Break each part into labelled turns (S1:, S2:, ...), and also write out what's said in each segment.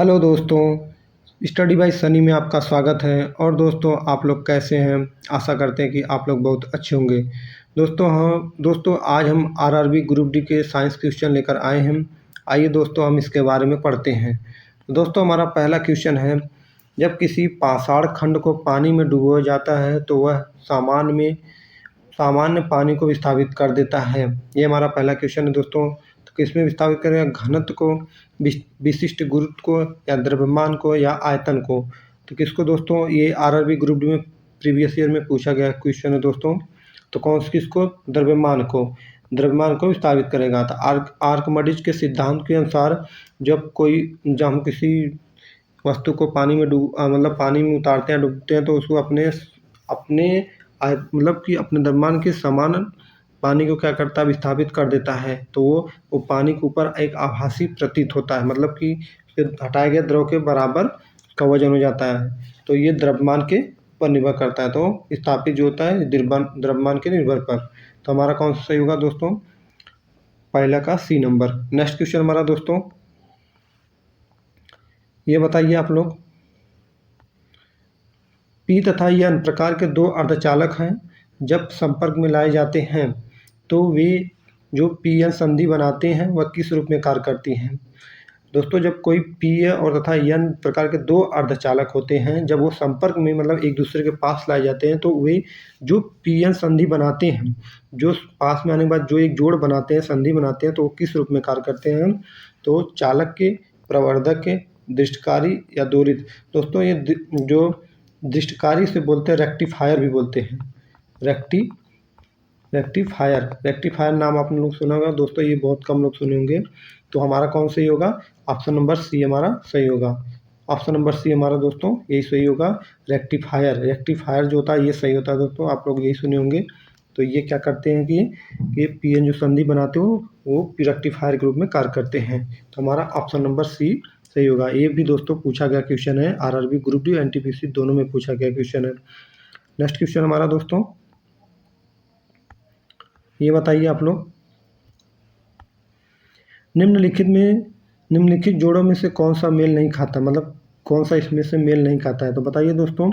S1: Hello दोस्तों, study bye Sunny में आपका स्वागत है। और दोस्तों, आप लोग कैसे हैं? आशा करते हैं कि आप लोग बहुत अच्छे होंगे। दोस्तों आज हम आरआरबी ग्रुप डी के साइंस क्वेश्चन लेकर आए हैं। आइए दोस्तों, हम इसके बारे में पढ़ते हैं। दोस्तों, हमारा पहला क्वेश्चन है, जब किसी पाषाण खंड को पानी में डुबोया जाता है तो वह सामान्य पानी को विस्थापित कर देता है। ये हमारा पहला क्वेश्चन है दोस्तों। तो किसमें विस्थापित करेगा? घनत्व को, विशिष्ट गुरुत्व को, या द्रव्यमान को, या आयतन को। तो किसको दोस्तों? ये आरआरबी ग्रुप डी में प्रीवियस ईयर में पूछा गया क्वेश्चन है दोस्तों। तो किसको? द्रव्यमान को विस्थापित करेगा। तो आर्किमिडीज के सिद्धांत के अनुसार जब हम किसी वस्तु को पानी में पानी में उतारते हैं, डूबते हैं, तो उसको अपने द्रव्यमान के समान पानी को क्या करता है? विस्थापित कर देता है। तो वो पानी के ऊपर एक आभासी प्रतीत होता है, मतलब कि हटाए गए द्रव के बराबर का वजन हो जाता है। तो ये द्रव्यमान के पर निर्भर करता है। तो विस्थापित जो होता है द्रव्यमान के निर्भर पर। तो हमारा कौन सा सही होगा दोस्तों? पहला का सी नंबर। नेक्स्ट क्वेश्चन हमारा दोस्तों, ये बताइए आप लोग, पी तथा एन प्रकार के दो अर्धचालक हैं। जब संपर्क में लाए जाते हैं तो वे जो पी एन संधि बनाते हैं वह किस रूप में कार्य करती हैं? दोस्तों, जब कोई पी और तथा एन प्रकार के दो अर्धचालक होते हैं, जब वो संपर्क में एक दूसरे के पास लाए जाते हैं तो वे जो पी एन संधि बनाते हैं, जो पास में आने के बाद जो एक जोड़ बनाते हैं, संधि बनाते हैं, तो वो किस रूप में कार्य करते हैं? तो चालक के, प्रवर्धक के, दृष्टकारी या दोलित। दोस्तों, ये जो दृष्टकारी से बोलते हैं, रेक्टिफायर भी बोलते हैं। रेक्टिफायर नाम आपने लोग सुना होगा दोस्तों, ये बहुत कम लोग सुने होंगे। तो हमारा कौन सही होगा? ऑप्शन नंबर सी हमारा सही होगा। ऑप्शन नंबर सी हमारा दोस्तों यही सही होगा। रेक्टिफायर जो होता है ये सही होता है दोस्तों, आप लोग यही सुने होंगे। तो ये क्या करते हैं कि ये पी एन जो संधि बनाते हो वो रेक्टिफायर के रूप में कार्य करते हैं। तो हमारा ऑप्शन नंबर सी सही होगा। ये भी दोस्तों पूछा गया क्वेश्चन है, आरआरबी ग्रुप डी एनटीपीसी दोनों में पूछा गया क्वेश्चन है। नेक्स्ट क्वेश्चन हमारा दोस्तों, ये बताइए आप लोग, निम्नलिखित जोड़ों में से कौन सा मेल नहीं खाता? कौन सा इसमें से मेल नहीं खाता है? तो बताइए दोस्तों,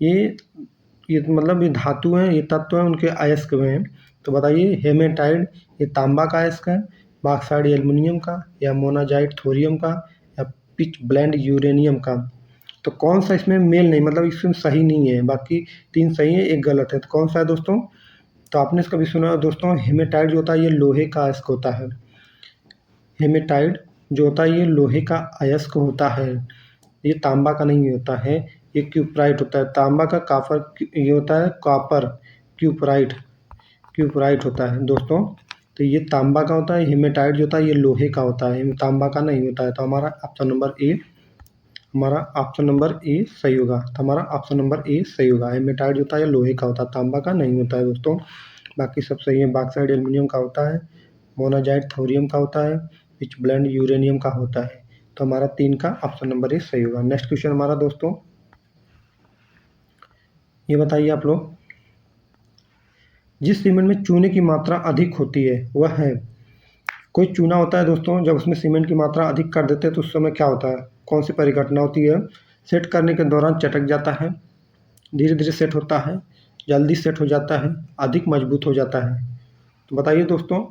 S1: ये ये धातु हैं, ये तत्व हैं, उनके अयस्क में हैं। तो बताइए, हेमेटाइड ये तांबा का अयस्क है, बॉक्साइड एल्युमिनियम का, या मोनाजाइट थोरियम का, या पिच ब्लेंड यूरेनियम का। तो कौन सा इसमें मेल नहीं, इसमें सही नहीं है। बाकी तीन सही है, एक गलत है। तो कौन सा है दोस्तों? तो आपने इसका भी सुना दोस्तों, हेमेटाइड जो होता है ये लोहे का अयस्क होता है। हेमेटाइड जो होता है ये लोहे का अयस्क होता है, ये तांबा का नहीं होता है। ये क्यूपराइट होता है। तांबा का ये होता है कॉपर। क्यूपराइट होता है दोस्तों। तो ये तांबा का होता है। हेमेटाइड जो होता है ये लोहे का होता है, तांबा का नहीं होता है। तो हमारा ऑप्शन नंबर ए सही होगा। तो हमारा ऑप्शन नंबर ए सही होगा। हेमेटाइड जो होता है लोहे का होता है, तांबा का नहीं होता है दोस्तों। बाकी सब सही है। बॉक्साइड एल्युमिनियम का होता है, मोनाजाइट थोरियम का होता है, पिच ब्लेंड यूरेनियम का होता है। तो हमारा 3 का ऑप्शन नंबर ए सही होगा। नेक्स्ट क्वेश्चन हमारा दोस्तों, ये बताइए आप लोग, जिस सीमेंट में चूने की मात्रा अधिक होती है वह है। कोई चूना होता है दोस्तों, जब उसमें सीमेंट की मात्रा अधिक कर देते हैं तो उस समय क्या होता है? कौन सी परिघटना होती है? सेट करने के दौरान चटक जाता है, धीरे धीरे सेट होता है, जल्दी सेट हो जाता है, अधिक मजबूत हो जाता है। तो बताइए दोस्तों,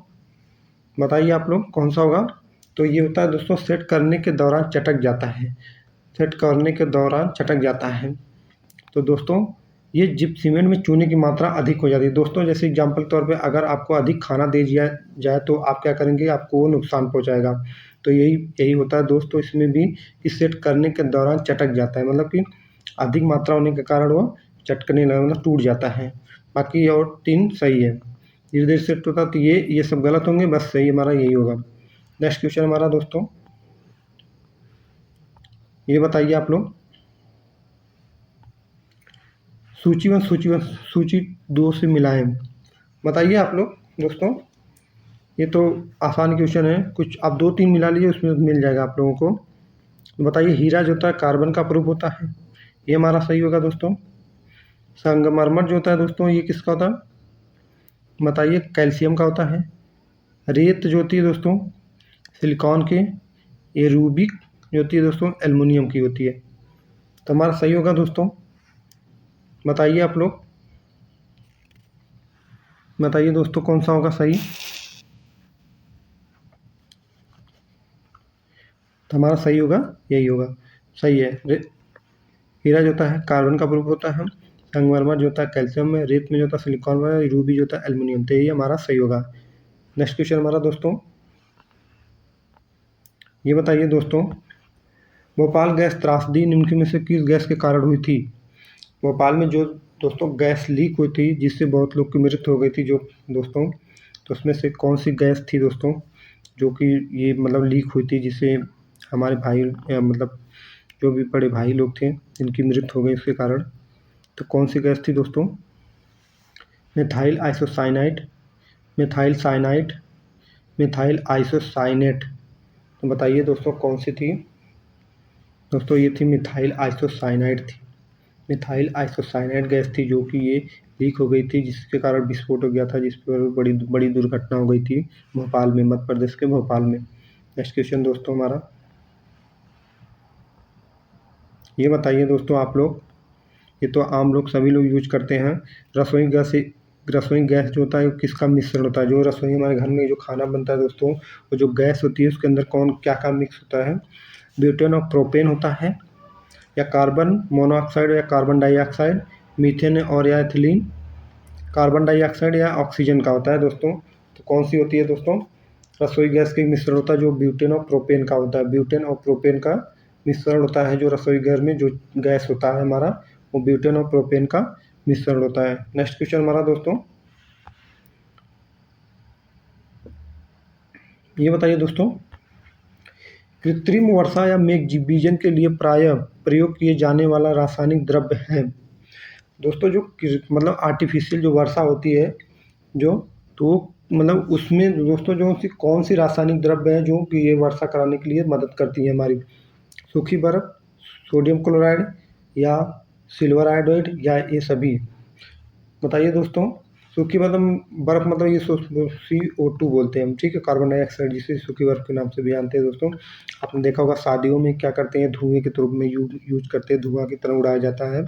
S1: बताइए आप लोग कौन सा होगा? तो ये होता है दोस्तों, सेट करने के दौरान चटक जाता है। सेट करने के दौरान चटक जाता है। तो दोस्तों, ये जब सीमेंट में चूने की मात्रा अधिक हो जाती है दोस्तों, जैसे एग्जांपल के तौर पे अगर आपको अधिक खाना दे दिया जाए तो आप क्या करेंगे? आपको वो नुकसान पहुंचाएगा। तो यही होता है दोस्तों इसमें भी, कि सेट करने के दौरान चटक जाता है, कि अधिक मात्रा होने के कारण वो चटकने लगा, टूट जाता है। बाकी और 3 सही है। धीरे धीरे सेट होता है। तो ये सब गलत होंगे, बस सही हमारा यही होगा। नेक्स्ट क्वेश्चन हमारा दोस्तों, ये बताइए आप लोग, सूची 2 से मिलाएं। बताइए आप लोग दोस्तों, ये तो आसान क्वेश्चन है, कुछ आप 2-3 मिला लीजिए, उसमें मिल जाएगा आप लोगों को। बताइए, हीरा जो होता है कार्बन का प्रूफ होता है, ये हमारा सही होगा दोस्तों। संगमरमर जो होता है दोस्तों ये किसका होता है? बताइए, कैल्शियम का होता है। रेत जो होती है दोस्तों सिलिकॉन के, ये जो होती है दोस्तों एल्युमिनियम की होती है। तो हमारा सही होगा दोस्तों, बताइए आप लोग, बताइए दोस्तों कौन सा होगा सही। तो हमारा सही होगा यही होगा, सही है। हीरा जो होता है कार्बन का ग्रुप होता है, संगमरमर जो होता है कैल्शियम में, रेत में जो होता है सिलिकॉन में, रूबी जो होता है एल्युमिनियम। तो यही हमारा सही होगा। नेक्स्ट क्वेश्चन हमारा दोस्तों, ये बताइए दोस्तों, भोपाल गैस त्रासदी निम्न में से किस गैस के कारण हुई थी। भोपाल में जो दोस्तों गैस लीक हुई थी जिससे बहुत लोग की मृत्यु हो गई थी जो दोस्तों, तो उसमें से कौन सी गैस थी दोस्तों जो कि ये मतलब लीक हुई थी जिससे हमारे भाई मतलब जो भी बड़े भाई लोग थे इनकी मृत्यु हो गई इसके कारण। तो कौन सी गैस थी दोस्तों, methyl isocyanide, methyl cyanide, methyl isocyanate. तो बताइए दोस्तों कौन सी थी। दोस्तों ये थी मिथाइल आइसोसाइनाइड थी। मिथाइल आइसोसाइनाइड गैस थी जो कि ये लीक हो गई थी जिसके कारण विस्फोट हो गया था, जिस पर बड़ी बड़ी दुर्घटना हो गई थी भोपाल में, मध्य प्रदेश के भोपाल में। नेक्स्ट क्वेश्चन दोस्तों हमारा, ये बताइए दोस्तों आप लोग, ये तो आम लोग सभी लोग यूज करते हैं, रसोई गैस जो होता है किसका मिश्रण होता है। जो रसोई हमारे घर में जो खाना बनता है दोस्तों, वो जो गैस होती है उसके अंदर कौन क्या क्या मिक्स होता है। ब्यूटेन और प्रोपेन होता है, या कार्बन मोनोऑक्साइड या कार्बन डाइऑक्साइड, मीथेन और या एथिलीन, कार्बन डाइऑक्साइड या ऑक्सीजन का होता है दोस्तों। तो कौन सी होती है दोस्तों, रसोई गैस का मिश्रण होता है जो ब्यूटेन और प्रोपेन का होता है। ब्यूटेन और प्रोपेन का मिश्रण होता है जो रसोई घर में जो गैस होता है हमारा, वो ब्यूटेन और प्रोपेन का मिश्रण होता है। नेक्स्ट क्वेश्चन हमारा दोस्तों, ये बताइए दोस्तों, कृत्रिम वर्षा या मेघ बीजन के लिए प्रायः प्रयोग किए जाने वाला रासायनिक द्रव्य है। दोस्तों जो मतलब आर्टिफिशियल जो वर्षा होती है जो, तो मतलब उसमें दोस्तों जो सी कौन सी रासायनिक द्रव्य है जो कि ये वर्षा कराने के लिए मदद करती है हमारी। सूखी बर्फ, सोडियम क्लोराइड, या सिल्वर आयोडाइड, या ये सभी। बताइए दोस्तों, सूखी बर्फ मतलब ये CO2 बोलते हैं हम, ठीक है, कार्बन डाइऑक्साइड, जिसे सूखी बर्फ के नाम से भी जानते हैं दोस्तों। आपने देखा होगा शादियों में क्या करते हैं, धुएं के रूप में यूज करते हैं, धुआं की तरह उड़ाया जाता है,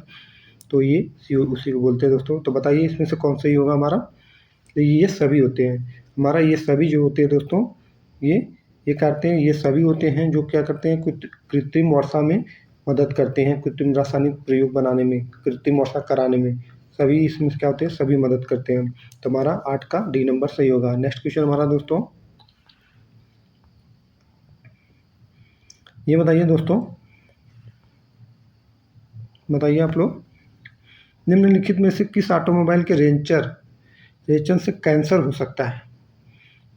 S1: तो ये उसी को बोलते हैं दोस्तों। तो बताइए इसमें से कौन सही होगा हमारा। तो ये सभी होते हैं हमारा, ये सभी जो होते हैं दोस्तों, ये करते हैं, ये सभी होते हैं जो क्या करते हैं, कुछ कृत्रिम वर्षा में मदद करते हैं, कृत्रिम रासायनिक प्रयोग बनाने में, कृत्रिम वर्षा कराने में, सभी इसमें क्या होते हैं, सभी मदद करते हैं। तो हमारा 8 का डी नंबर सही होगा। नेक्स्ट क्वेश्चन हमारा दोस्तों, ये बताइए दोस्तों, बताइए आप लोग, निम्नलिखित में से किस ऑटोमोबाइल के रेंचर से कैंसर हो सकता है।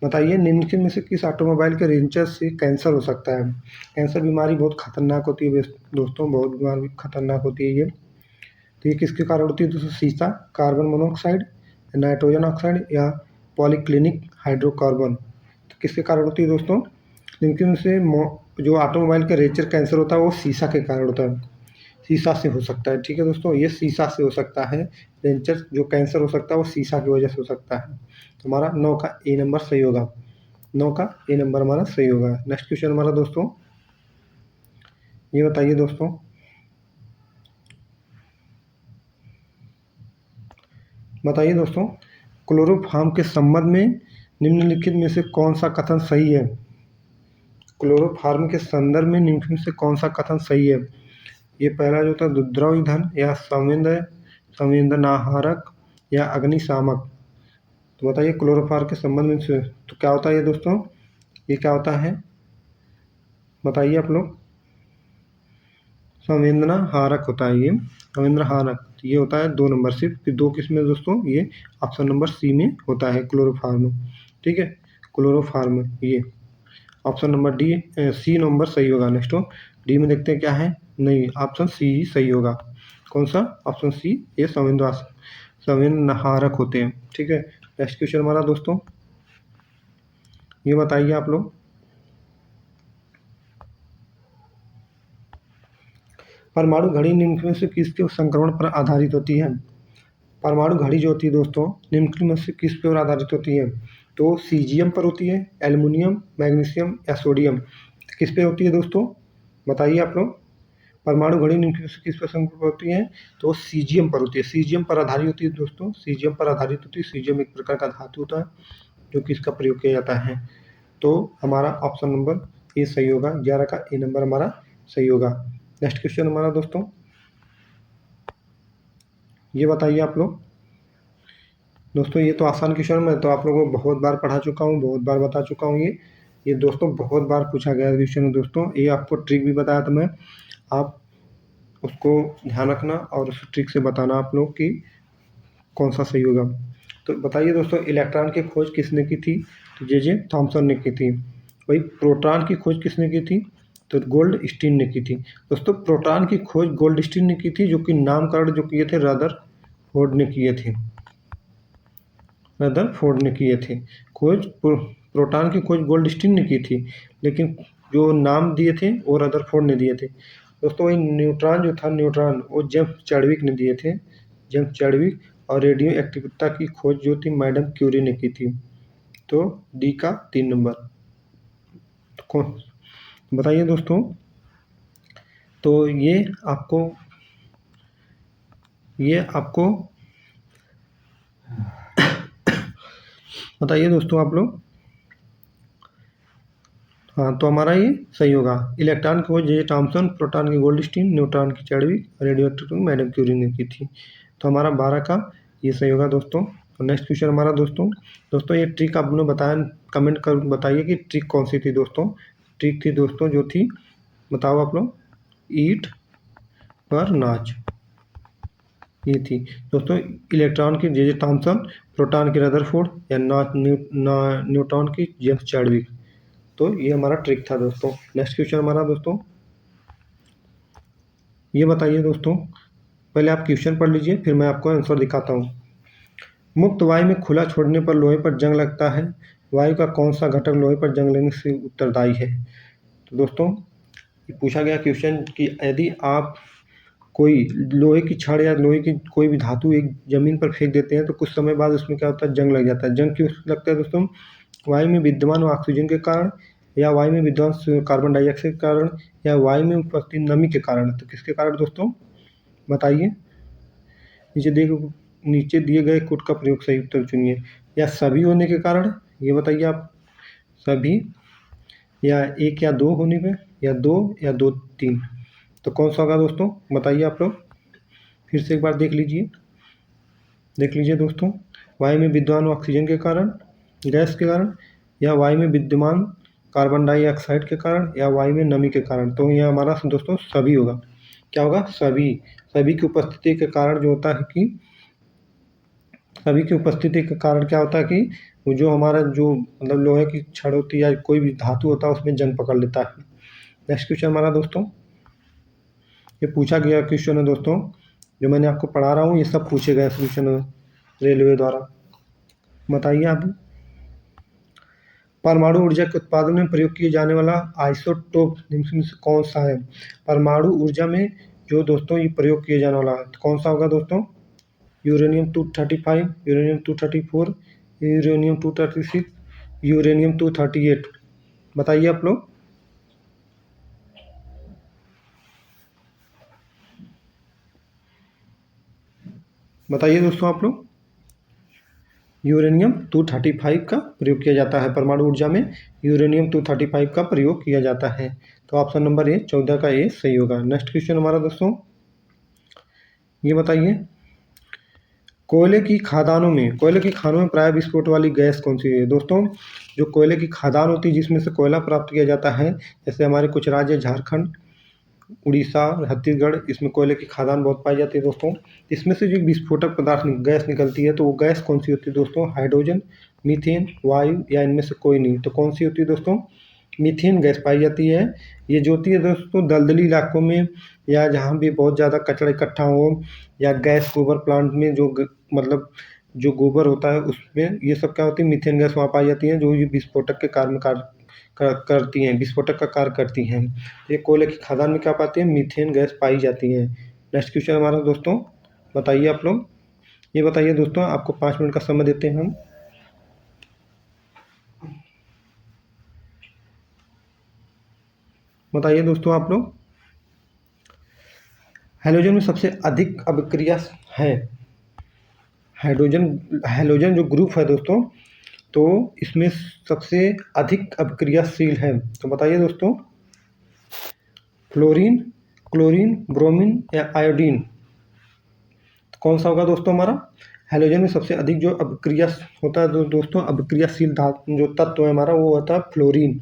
S1: बताइए निम्नलिखित में से किस ऑटोमोबाइल के रेंचर से कैंसर हो सकता है। कैंसर बीमारी बहुत खतरनाक होती है दोस्तों, बहुत बीमारी खतरनाक होती है ये। तो ये किसके कारण होती है दोस्तों, शीशा, कार्बन मोनोऑक्साइड, नाइट्रोजन ऑक्साइड, या पॉलीक्लिनिक हाइड्रोकार्बन। तो किसके कारण होती है दोस्तों, इनके में से जो ऑटोमोबाइल का रेंचर कैंसर होता है वो शीशा के कारण होता है, शीशा से हो सकता है, ठीक है दोस्तों, ये शीशा से हो सकता है। रेंचर जो कैंसर हो सकता है वो शीशा की वजह से हो सकता है। तो हमारा 9 का ए नंबर सही होगा, 9 का ए नंबर हमारा सही होगा। नेक्स्ट क्वेश्चन हमारा दोस्तों, ये बताइए दोस्तों, बताइए दोस्तों, क्लोरोफॉर्म के संबंध में निम्नलिखित में से कौन सा कथन सही है। क्लोरोफॉर्म के संदर्भ में निम्नलिखित में से कौन सा कथन सही है। ये पहला जो था द्रव ईंधन, या संवेदनाहारक, या अग्निशामक। तो बताइए क्लोरोफॉर्म के संबंध में से तो क्या होता है ये दोस्तों, ये क्या होता है, बताइए आप लोग। संवेदनाहारक होता है ये, संवेदनाहारक ये होता है 2 नंबर सिर्फ, फिर 2 किस में दोस्तों, ये ऑप्शन नंबर सी में होता है क्लोरोफॉर्म, ठीक है, क्लोरोफॉर्म ये option number D C number सही होगा। नेक्स्ट डी में देखते हैं क्या है, नहीं ऑप्शन सी ही सही होगा। कौन सा, ऑप्शन सी, ये संवेदनाहारक होते हैं, ठीक है। नेक्स्ट क्वेश्चन हमारा दोस्तों, ये बताइए आप लोग, परमाणु घड़ी निम्नलिखित में से किसके संक्रमण पर आधारित होती है। परमाणु घड़ी जो होती है दोस्तों निम्नलिखित में से किस पर आधारित होती है। तो सीजियम पर होती है, एल्युमिनियम, मैग्नीशियम, या सोडियम। किस पे होती है दोस्तों, बताइए आप लोग। परमाणु घड़ी निम्नलिखित में से किस पर संकल्प होती है? तो सीजियम पर होती है। सीजियम पर आधारित होती है दोस्तों, सीजियम पर आधारित होती है। सीजियम एक प्रकार का धातु होता है जो कि इसका प्रयोग किया जाता है। तो हमारा ऑप्शन नंबर ए सही होगा, 11 का ए नंबर हमारा सही होगा। नेक्स्ट क्वेश्चन हमारा दोस्तों, ये बताइए आप लोग। दोस्तों ये तो आसान क्वेश्चन, मैं तो आप लोगों को बहुत बार पढ़ा चुका हूँ, बहुत बार बता चुका हूँ। ये दोस्तों बहुत बार पूछा गया क्वेश्चन है दोस्तों। ये आपको ट्रिक भी बताया था मैं, आप उसको ध्यान रखना और उस ट्रिक से बताना आप लोग कि कौन सा सही होगा। तो बताइए दोस्तों, इलेक्ट्रॉन की खोज किसने की थी? तो जे थॉमसन ने की थी। वही प्रोटॉन की खोज किसने की थी? तो गोल्ड स्टीन ने की थी। दोस्तों प्रोटॉन की खोज गोल्ड स्टीन ने की थी, जो कि नामकरण जो किए थे रदरफोर्ड ने किए थे। रदरफोर्ड ने किए थे खोज। प्रोटॉन की खोज गोल्ड स्टीन ने की थी, लेकिन जो नाम दिए थे वो रदरफोर्ड ने दिए थे। दोस्तों वही न्यूट्रॉन जो था, न्यूट्रॉन वो जेम्स चैडविक ने दिए थे, जेम्स चैडविक। और रेडियो एक्टिविटी की खोज जो थी मैडम क्यूरी ने की थी। तो डी का 3 नंबर। तो कौन बताइए दोस्तों। तो ये आपको बताइए दोस्तों आप लोग। हाँ तो हमारा ये सही होगा। इलेक्ट्रॉन की खोज जे थॉमसन, प्रोटॉन की गोल्डस्टीन, न्यूट्रॉन की Chadwick, radioactivity madam Curie ने की थी। तो हमारा 12 का ये सही होगा दोस्तों। तो नेक्स्ट क्वेश्चन हमारा दोस्तों, ये ट्रिक आपने बताया, कमेंट कर बताइए कि ट्रिक कौन सी थी दोस्तों। ट्रिक थी दोस्तों जो थी, बताओ आप लोग। ईट पर नाच, ये थी दोस्तों। इलेक्ट्रॉन की जे थॉमसन, प्रोटॉन की रदरफोर्ड, या न्यूट्रॉन की जेम्स चैडविक। तो ये हमारा ट्रिक था दोस्तों। नेक्स्ट क्वेश्चन हमारा दोस्तों, ये बताइए दोस्तों। पहले आप क्वेश्चन पढ़ लीजिए, फिर मैं आपको आंसर दिखाता हूँ। मुक्त वायु में खुला छोड़ने पर लोहे पर जंग लगता है। वायु का कौन सा घटक लोहे पर जंग लगने से उत्तरदायी है? तो दोस्तों ये पूछा गया क्वेश्चन कि यदि आप कोई लोहे की छड़ या लोहे की कोई भी धातु एक जमीन पर फेंक देते हैं तो कुछ समय बाद उसमें क्या होता है, जंग लग जाता है। जंग क्यों लगता है दोस्तों? वायु में विद्यमान ऑक्सीजन के कारण, या वायु में विद्यमान कार्बन डाइऑक्साइड के कारण, या वायु में उपस्थित नमी के कारण। तो किसके कारण दोस्तों बताइए। नीचे दिए गए कोड का प्रयोग सही उत्तर चुनिए। या सभी होने के कारण, ये बताइए आप। सभी, या एक या दो होने पे, या दो, या दो तीन। तो कौन सा होगा दोस्तों बताइए आप लोग। फिर से एक बार देख लीजिए दोस्तों। वायु में विद्यमान ऑक्सीजन के कारण, गैस के कारण, या वायु में विद्यमान कार्बन डाइऑक्साइड के कारण, या वायु में नमी के कारण। तो यह हमारा दोस्तों सभी होगा। क्या होगा? सभी की उपस्थिति के कारण जो होता है कि, सभी की उपस्थिति के कारण क्या होता है कि वो जो हमारा जो मतलब लोहे की छड़ होती है या कोई भी धातु होता है उसमें जंग पकड़ लेता है। नेक्स्ट क्वेश्चन हमारा दोस्तों, ये पूछा गया क्वेश्चन है दोस्तों, जो मैंने आपको पढ़ा रहा हूँ ये सब पूछे गए क्वेश्चन है रेलवे द्वारा। बताइए आप। परमाणु ऊर्जा के उत्पादन में प्रयोग किए जाने वाला आइसोटोप निम्न में से कौन सा है? परमाणु ऊर्जा में जो दोस्तों ये प्रयोग किए जाने वाला है तो कौन सा होगा दोस्तों? Uranium 235, uranium 234, uranium 236, uranium 238। बताइए आप लोग। बताइए दोस्तों आप लोग। यूरेनियम 235 का प्रयोग किया जाता है परमाणु ऊर्जा में। यूरेनियम 235 का प्रयोग किया जाता है। तो ऑप्शन नंबर ए 14 का ए सही होगा। नेक्स्ट क्वेश्चन हमारा दोस्तों, ये बताइए। कोयले की खादानों में प्राय विस्फोट वाली गैस कौन सी है? दोस्तों जो कोयले की खादान होती है जिसमें से कोयला प्राप्त किया जाता है, जैसे हमारे कुछ राज्य झारखंड, उड़ीसा, छत्तीसगढ़, इसमें कोयले की खादान बहुत पाई जाती है दोस्तों। इसमें से जो विस्फोटक पदार्थ गैस निकलती है तो वो गैस कौन सी होती है दोस्तों? हाइड्रोजन, मीथेन, वायु, या इनमें से कोई नहीं। तो कौन सी होती है दोस्तों? मीथेन गैस पाई जाती है। ये जो होती है दोस्तों दलदली इलाकों में, या जहाँ भी बहुत ज़्यादा कचरा इकट्ठा हो, या गैस गोबर प्लांट में जो मतलब जो गोबर होता है उसमें ये सब क्या होती है, मीथेन गैस वहाँ पाई जाती है, जो ये विस्फोटक के करती हैं, विस्फोटक का कार्य करती हैं। ये कोयले की खदान में क्या पाते हैं? मीथेन गैस पाई जाती है। नेक्स्ट क्वेश्चन हमारा दोस्तों, बताइए आप लोग। ये बताइए दोस्तों, आपको 5 मिनट का समय देते हैं हम। बताइए दोस्तों आप लोग। हैलोजन में सबसे अधिक अभिक्रिया है। हाइड्रोजन हैलोजन जो ग्रुप है दोस्तों, तो इसमें सबसे अधिक अभिक्रियाशील है। तो बताइए दोस्तों, फ्लोरीन, क्लोरीन, ब्रोमीन या आयोडीन, तो कौन सा होगा दोस्तों हमारा? हैलोजन में सबसे अधिक जो अभिक्रिया होता है दोस्तों, अभिक्रियाशील धातु जो तत्व है हमारा, वो होता है फ्लोरीन।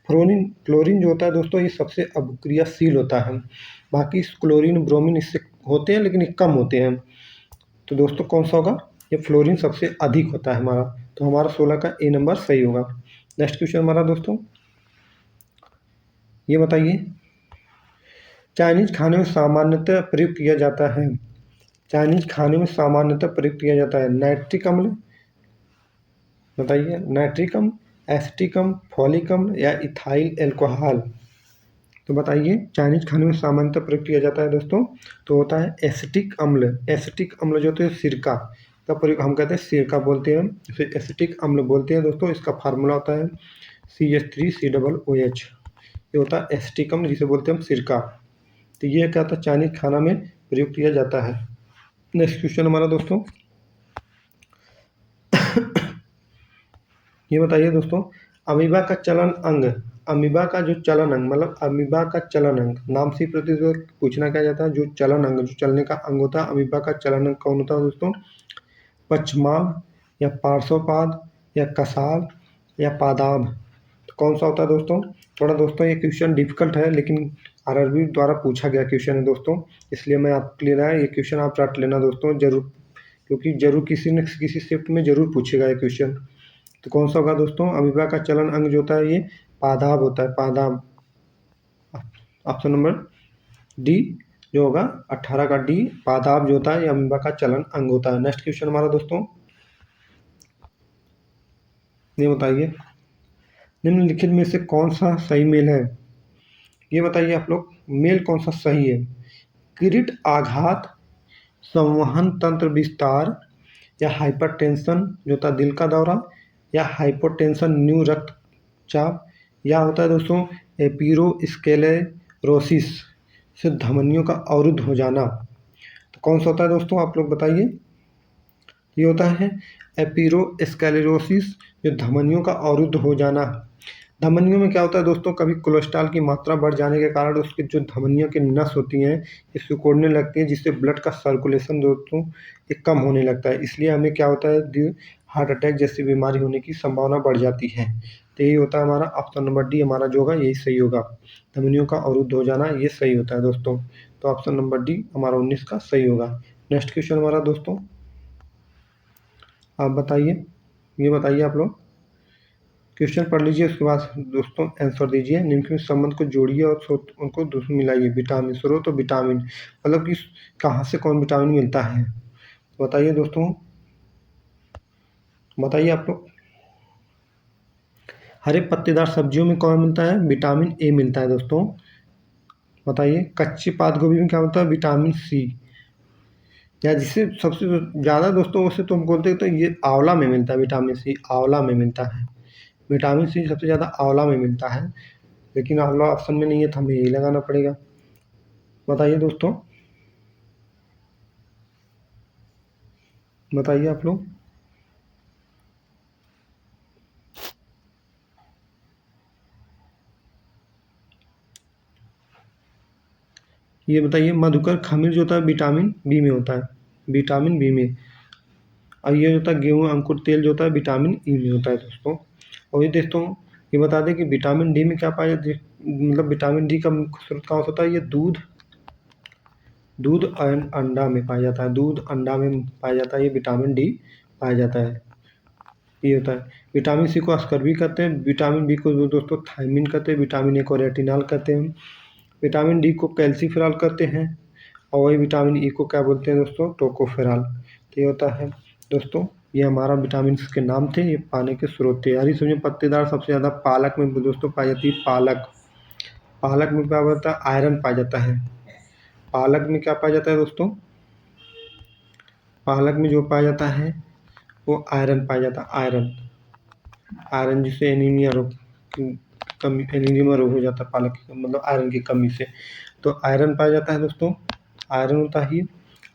S1: फ्लोरीन जो होता है दोस्तों, ये सबसे अभिक्रियाशील होता है। बाकी क्लोरीन, ब्रोमीन इससे होते हैं लेकिन ये कम होते हैं। तो दोस्तों कौन सा होगा? ये फ्लोरीन सबसे अधिक होता है हमारा। तो हमारा 16 का ए नंबर सही होगा। नेक्स्ट क्वेश्चन हमारा दोस्तों, ये बताइए, चाइनीज खाने में सामान्यतः प्रयोग किया जाता है। चाइनीज खाने में सामान्यतः प्रयोग किया जाता है नाइट्रिक अम्ल, बताइए, नाइट्रिक अम्ल, एसिटिक अम्ल, फॉलिक अम्ल या इथाइल एल्कोहल। तो बताइए, चाइनीज खाने में सामान्यतः प्रयोग किया जाता है दोस्तों, तो होता है एसिटिक अम्ल। एसिटिक अम्ल जो होते हैं सिरका का प्रयोग हम कहते हैं, सिरका बोलते हैं, इसे एसिटिक अम्ल बोलते हैं दोस्तों। इसका फार्मूला होता है CH3COOH। ये होता है एसिटिक अम्ल, जिसे बोलते हैं हम सिरका। तो ये क्या होता है, चाइनीज खाना में प्रयोग किया जाता है। नेक्स्ट क्वेश्चन हमारा दोस्तों, ये बताइए दोस्तों, अमीबा का चलन अंग, अमीबा का जो चलन अंग, मतलब अमीबा का चलन अंग, नाम से प्रति पूछना क्या जाता है, जो चलन अंग, जो चलने का अंग होता है, अमीबा का चलन अंग कौन होता है दोस्तों? पक्षमार्ग या पार्श्वपाद या कसाल या पादाब, तो कौन सा होता है दोस्तों? थोड़ा दोस्तों ये क्वेश्चन डिफिकल्ट है, लेकिन RRB द्वारा पूछा गया क्वेश्चन है दोस्तों, इसलिए मैं आपके लिए रहा, ये क्वेश्चन आप रट लेना दोस्तों जरूर, क्योंकि जरूर किसी न किसी शिफ्ट में जरूर पूछेगा ये क्वेश्चन। तो कौन सा होगा दोस्तों? अमीबा का चलन अंग जो होता है, ये पादाब होता है, पादाब। ऑप्शन नंबर डी जो होगा 18 का डी, पादाब जो होता है, ये अमीबा का चलन अंग होता है। नेक्स्ट क्वेश्चन हमारा दोस्तों, ये बताइए, निम्नलिखित में से कौन सा सही मेल है? ये बताइए आप लोग, मेल कौन सा सही है? किरीट आघात, संवहन तंत्र विस्तार या हाइपरटेंशन जो होता है दिल का दौरा, या हाइपोटेंशन न्यू रक्तचाप, या होता है दोस्तों एपिरोस्क्लेरोसिस से धमनियों का अवरुद्ध हो जाना। तो कौन सा होता है दोस्तों, आप लोग बताइए। ये होता है एपिरोस्क्लेरोसिस, जो धमनियों का अवरुद्ध हो जाना। धमनियों में क्या होता है दोस्तों, कभी कोलेस्ट्रॉल की मात्रा बढ़ जाने के कारण उसकी जो धमनियों की नस होती हैं, ये सिकुड़ने लगती हैं, जिससे ब्लड का सर्कुलेशन दोस्तों ये कम होने लगता है। इसलिए हमें क्या होता है, हार्ट अटैक जैसी बीमारी होने की संभावना बढ़ जाती है। तो यही होता है हमारा ऑप्शन नंबर डी, हमारा जो होगा यही सही होगा। धमनियों का अवरुद्ध हो जाना, ये सही होता है दोस्तों। तो ऑप्शन नंबर डी हमारा 19 का सही होगा। नेक्स्ट क्वेश्चन हमारा दोस्तों, आप बताइए, ये बताइए आप लोग, क्वेश्चन पढ़ लीजिए, उसके बाद दोस्तों आंसर दीजिए। निम्न संबंध को जोड़िए और उनको दोस्तों मिलाइए। विटामिन, स्रोत और विटामिन, मतलब कि कहाँ से कौन विटामिन मिलता है, बताइए दोस्तों, बताइए आप लोग। हरे पत्तेदार सब्जियों में कौन मिलता है? विटामिन ए मिलता है दोस्तों, बताइए। कच्चे पात गोभी में क्या होता है? Vitamin C. या जिससे सबसे ज़्यादा दोस्तों उससे तो हम बोलते हैं, तो ये आंवला में मिलता है विटामिन सी, आंवला में मिलता है विटामिन सी, सबसे ज़्यादा आंवला में मिलता है। लेकिन आंवला ऑप्शन में नहीं है, तो हमें यही लगाना पड़ेगा। बताइए दोस्तों, बताइए आप लोग। ये बताइए, मधुकर खमीर जो होता है विटामिन बी में होता है, विटामिन बी में। और ये होता है गेहूँ अंकुर तेल जो होता है विटामिन ई में होता है दोस्तों। और ये दोस्तों ये बता दें कि विटामिन डी में क्या पाया जाता है, मतलब विटामिन डी का मुख्य स्रोत कहाँ से होता है? ये दूध, दूध और अंडा में पाया जाता है, दूध अंडा में पाया जाता है, ये विटामिन डी पाया जाता है। ये होता है। विटामिन सी को अस्कर्बी कहते हैं, विटामिन बी को दोस्तों थायमिन कहते हैं, विटामिन ए को रेटिनॉल कहते हैं, विटामिन डी को कैल्सीफेरॉल कहते हैं, और वही विटामिन ई को क्या बोलते हैं दोस्तों? टोकोफेरॉल। तो ये होता है दोस्तों, ये हमारा विटामिन के नाम थे, ये पाने के स्रोत थे। हरी सब्जियों पत्तेदार सबसे ज़्यादा पालक में दोस्तों पाई जाती है, पालक। पालक में क्या होता है? आयरन पाया जाता है। पालक में क्या पाया जाता है दोस्तों? पालक में जो पाया जाता है वो आयरन पाया जाता है, आयरन। आयरन जिससे एनीमिया रोग कमी, एनीमिया रोग हो जाता है पालक की, मतलब आयरन की कमी से। तो आयरन पाया जाता है दोस्तों, आयरन होता ही।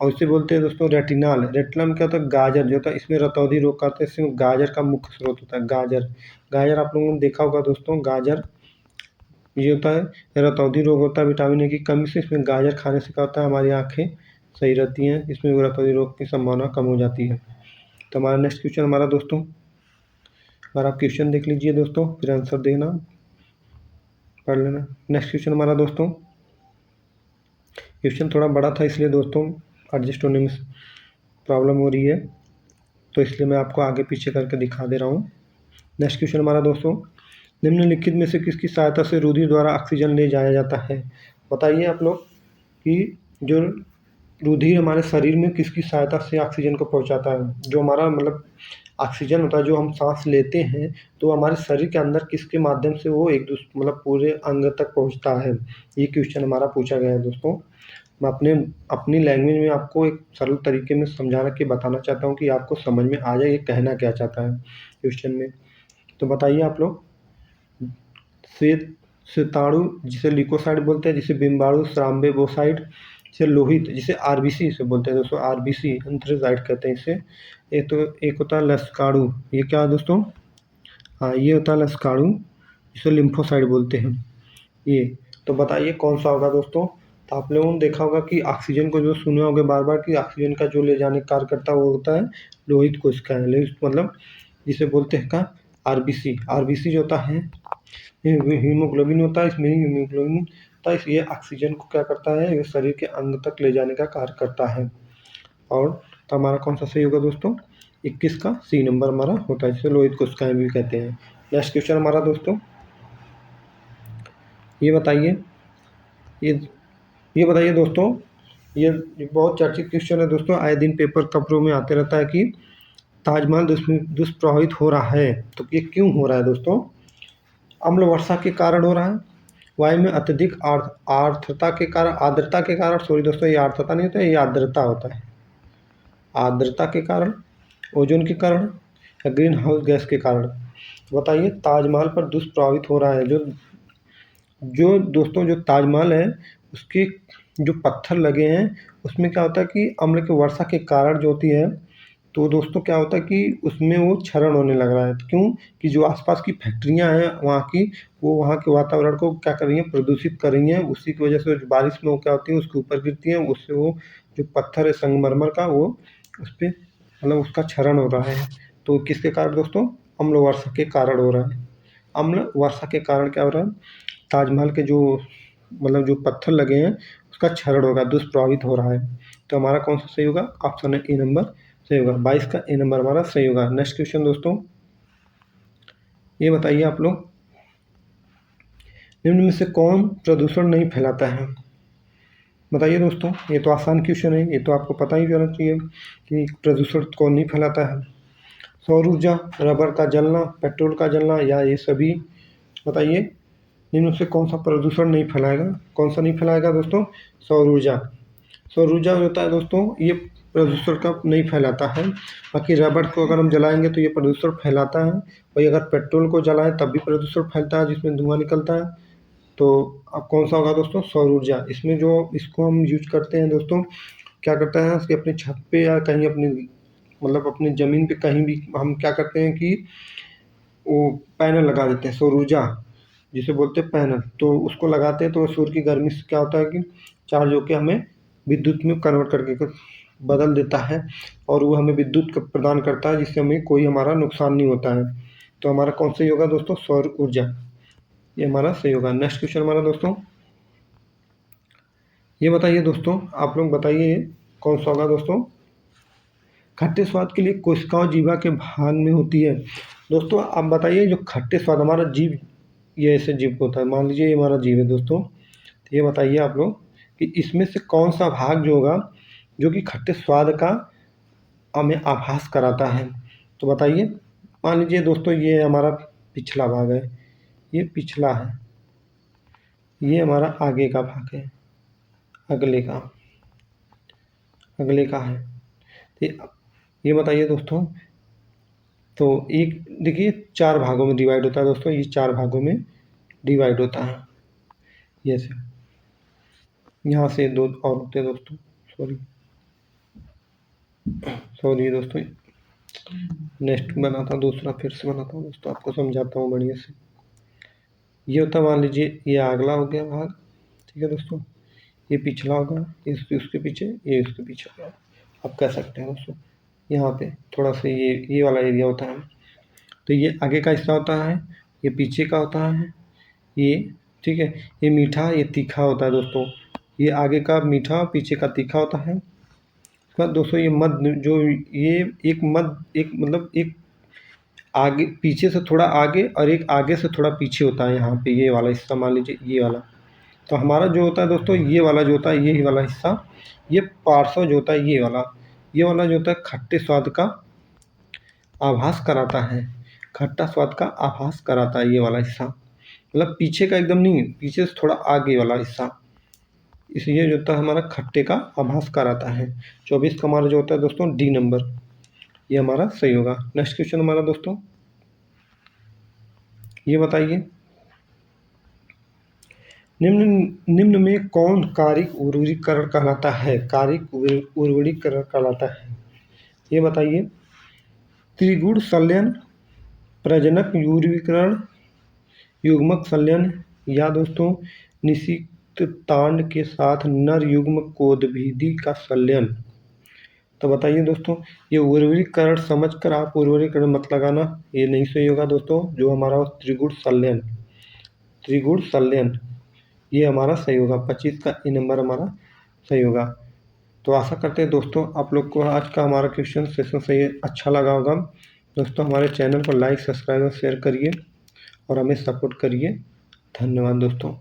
S1: और इसे बोलते हैं दोस्तों रेटिनॉल। रेटिनॉल में क्या होता है, गाजर जो होता है, इसमें रतौंधी रोग का, इसमें गाजर का मुख्य स्रोत होता है। गाजर, गाजर आप लोगों ने देखा होगा दोस्तों, गाजर ये होता है रतौंधी रोग होता है विटामिन ए की कमी से। इसमें गाजर खाने से क्या होता है, हमारी आँखें सही रहती हैं, इसमें रतौंधी रोग की संभावना कम हो जाती है। तो हमारा नेक्स्ट क्वेश्चन हमारा दोस्तों, अगर आप क्वेश्चन देख लीजिए दोस्तों, फिर आंसर देना, पढ़ लेना। नेक्स्ट क्वेश्चन हमारा दोस्तों, क्वेश्चन थोड़ा बड़ा था इसलिए दोस्तों एडजस्ट होने में प्रॉब्लम हो रही है, तो इसलिए मैं आपको आगे पीछे करके दिखा दे रहा हूँ। नेक्स्ट क्वेश्चन हमारा दोस्तों, निम्नलिखित में से किसकी सहायता से रुधिर द्वारा ऑक्सीजन ले जाया जाता है? बताइए आप लोग कि जो रुधिर हमारे शरीर में किसकी सहायता से ऑक्सीजन को पहुंचाता है? जो हमारा मतलब ऑक्सीजन होता है, जो हम सांस लेते हैं, तो हमारे शरीर के अंदर किसके माध्यम से वो एक दूसरे मतलब पूरे अंग तक पहुंचता है? ये क्वेश्चन हमारा पूछा गया है दोस्तों। मैं अपनी लैंग्वेज में आपको एक सरल तरीके में समझा के बताना चाहता हूँ कि आपको समझ में आ जाए ये कहना क्या चाहता है क्वेश्चन में। तो बताइए आप लोग, श्वेत श्वेताणु जिसे ल्यूकोसाइट बोलते हैं, जिसे बिम्बाणु श्राम्बोसाइट, जिसे लोहित जिसे आरबीसी से बोलते हैं दोस्तों, आरबीसी एंथ्रेसाइट कहते हैं इसे। एक होता है लस्काणु, ये क्या है दोस्तों, हाँ ये होता है लस्काणु, जिसे लिम्फोसाइट बोलते हैं ये। तो बताइए कौन सा होगा दोस्तों? तो आप लोगों ने देखा होगा कि ऑक्सीजन को जो सुने होंगे बार बार कि ऑक्सीजन का जो ले जाने का कार्य करता है वो होता है लोहित कोशिका, लोहित मतलब जिसे बोलते हैं का आरबीसी। आरबीसी जो होता है हीमोग्लोबिन होता है, इसमें हीमोग्लोबिन होता है, ये ऑक्सीजन को क्या करता है, ये शरीर के अंग तक ले जाने का कार्य करता है। और तो हमारा कौन सा सही होगा दोस्तों? 21 का सी नंबर हमारा होता है, जिसे लोहित कोशिकाएं भी कहते हैं। नेक्स्ट क्वेश्चन हमारा दोस्तों, ये बताइए, ये बताइए दोस्तों, ये बहुत चर्चित क्वेश्चन है दोस्तों, आए दिन पेपर कवरों में आते रहता है कि ताजमहल दुष्प्रभावित हो रहा है। तो ये क्यों हो रहा है दोस्तों? अम्ल वर्षा के कारण हो रहा है, वायु में अत्यधिक आर्द्रता के कारण, सॉरी दोस्तों, ये आर्द्रता नहीं होता है, ये आर्द्रता होता है। आर्द्रता के कारण, ओजोन के कारण, या ग्रीन हाउस गैस के कारण। बताइए ताजमहल पर दुष्प्रभावित हो रहा है। जो दोस्तों जो ताजमहल है उसके जो पत्थर लगे हैं उसमें क्या होता है कि अम्ल की वर्षा के कारण जो होती है, तो दोस्तों क्या होता है कि उसमें वो क्षरण होने लग रहा है। क्यों? कि जो आसपास की फैक्ट्रियां हैं वहाँ की, वो वहाँ के वातावरण को क्या कर रही हैं, प्रदूषित कर रही हैं। उसी की वजह से जो बारिश में वो क्या होती है उसके ऊपर गिरती हैं, उससे वो जो पत्थर है संगमरमर का, वो उस पर मतलब उसका क्षरण हो रहा है। तो किसके कारण दोस्तों? अम्ल वर्षा के कारण हो रहा है। अम्ल वर्षा के कारण क्या हो रहा है, ताजमहल के जो मतलब जो पत्थर लगे हैं उसका क्षरण होगा, दुष्प्रभावित हो रहा है। तो हमारा कौन सा सही होगा? ऑप्शन है ए नंबर सही होगा, 22 का ए नंबर हमारा सही होगा। नेक्स्ट क्वेश्चन दोस्तों, ये बताइए आप लोग, निम्न में से कौन प्रदूषण नहीं फैलाता है? बताइए दोस्तों, ये तो आसान क्वेश्चन है, ये तो आपको पता ही होना चाहिए कि प्रदूषण कौन नहीं फैलाता है। सौर ऊर्जा, रबर का जलना, पेट्रोल का जलना, या ये सभी? बताइए इनमें से कौन सा प्रदूषण नहीं फैलाएगा? कौन सा नहीं फैलाएगा दोस्तों? सौर ऊर्जा। सौर ऊर्जा जो होता है दोस्तों ये प्रदूषण का नहीं फैलाता है। बाकी रबर को अगर हम जलाएंगे तो ये प्रदूषण फैलाता है। वही अगर पेट्रोल को जलाएं तब भी प्रदूषण फैलता है, जिसमें धुआं निकलता है। तो अब कौन सा होगा दोस्तों? सौर ऊर्जा। इसमें जो इसको हम यूज करते हैं दोस्तों, क्या करता है कि अपने छत पे या कहीं अपनी मतलब अपनी ज़मीन पे कहीं भी हम क्या करते हैं कि वो पैनल लगा देते हैं, सौर ऊर्जा जिसे बोलते हैं पैनल। तो उसको लगाते हैं तो सूर्य की गर्मी से क्या होता है कि चार्ज होकर हमें विद्युत में कन्वर्ट करके बदल देता है, और वो हमें विद्युत प्रदान करता है, जिससे हमें कोई हमारा नुकसान नहीं होता है। तो हमारा कौन सही होगा दोस्तों? सौर ऊर्जा, ये हमारा सही होगा। नेक्स्ट क्वेश्चन हमारा दोस्तों, ये बताइए दोस्तों, आप लोग बताइए कौन सा होगा दोस्तों? खट्टे स्वाद के लिए कोशिकाओं जीवा के भाग में होती है। दोस्तों आप बताइए, जो खट्टे स्वाद हमारा जीव, ये ऐसे जीव होता है, मान लीजिए ये हमारा जीव है दोस्तों, तो ये बताइए आप लोग कि इसमें से कौन सा भाग जो होगा जो कि खट्टे स्वाद का हमें आभास कराता है? तो बताइए, मान लीजिए दोस्तों ये हमारा पिछला भाग है, ये पिछला है, ये हमारा आगे का भाग है, अगले का है। तो ये बताइए दोस्तों, तो एक देखिए 4 भागों में डिवाइड होता है दोस्तों, ये 4 भागों में डिवाइड होता है। ये से यहाँ से दो और होते हैं दोस्तों, सॉरी दोस्तों, नेक्स्ट बनाता दूसरा, फिर से बनाता हूँ दोस्तों, आपको समझाता हूँ बढ़िया से। ये होता, मान लीजिए ये अगला हो गया भाग, ठीक है दोस्तों, ये पिछला होगा, उसके पीछे, ये उसके पीछे होगा, आप कह सकते हैं दोस्तों। यहाँ पे थोड़ा सा ये वाला एरिया होता है, तो ये आगे का हिस्सा होता है, ये पीछे का होता है, ये ठीक है, ये मीठा ये तीखा होता है दोस्तों, ये आगे का मीठा पीछे का तीखा होता है। उसके बाद दोस्तों ये मध्य, जो ये एक मध्य, एक मतलब एक आगे पीछे से थोड़ा आगे और एक आगे से थोड़ा पीछे होता है, यहाँ पे ये वाला हिस्सा मान लीजिए ये वाला। तो हमारा जो होता है दोस्तों, ये वाला जो होता है, ये वाला हिस्सा, ये पार्श्व जो होता है, ये वाला जो होता है खट्टे स्वाद का आभास कराता है, खट्टा स्वाद का आभास कराता है ये वाला हिस्सा, मतलब पीछे का एकदम नहीं, पीछे से थोड़ा आगे वाला हिस्सा, इसलिए जो होता है हमारा खट्टे का आभास कराता है। 24 का हमारा जो होता है दोस्तों डी नंबर, ये हमारा सही होगा। नेक्स्ट क्वेश्चन हमारा दोस्तों, ये बताइए निम्न में कौन कारिक उर्वरीकरण कहलाता है, कारिक उर्वरीकरण कहलाता है, ये बताइए। त्रिगुण संलयन, प्रजनक उर्वरीकरण, युग्मक संलयन, या दोस्तों निषिक्तांड के साथ नर युग्म कोदभिदि का संलयन। तो बताइए दोस्तों, ये उर्वरीकरण समझकर आप उर्वरीकरण मत लगाना, ये नहीं सही होगा दोस्तों। जो हमारा त्रिगुण संलयन, त्रिगुण संलयन ये हमारा सही होगा। 25 का ए नंबर हमारा सही होगा। तो आशा करते हैं दोस्तों आप लोग को आज का हमारा क्वेश्चन सेशन सही अच्छा लगा होगा। दोस्तों हमारे चैनल को लाइक सब्सक्राइब और शेयर करिए और हमें सपोर्ट करिए। धन्यवाद दोस्तों।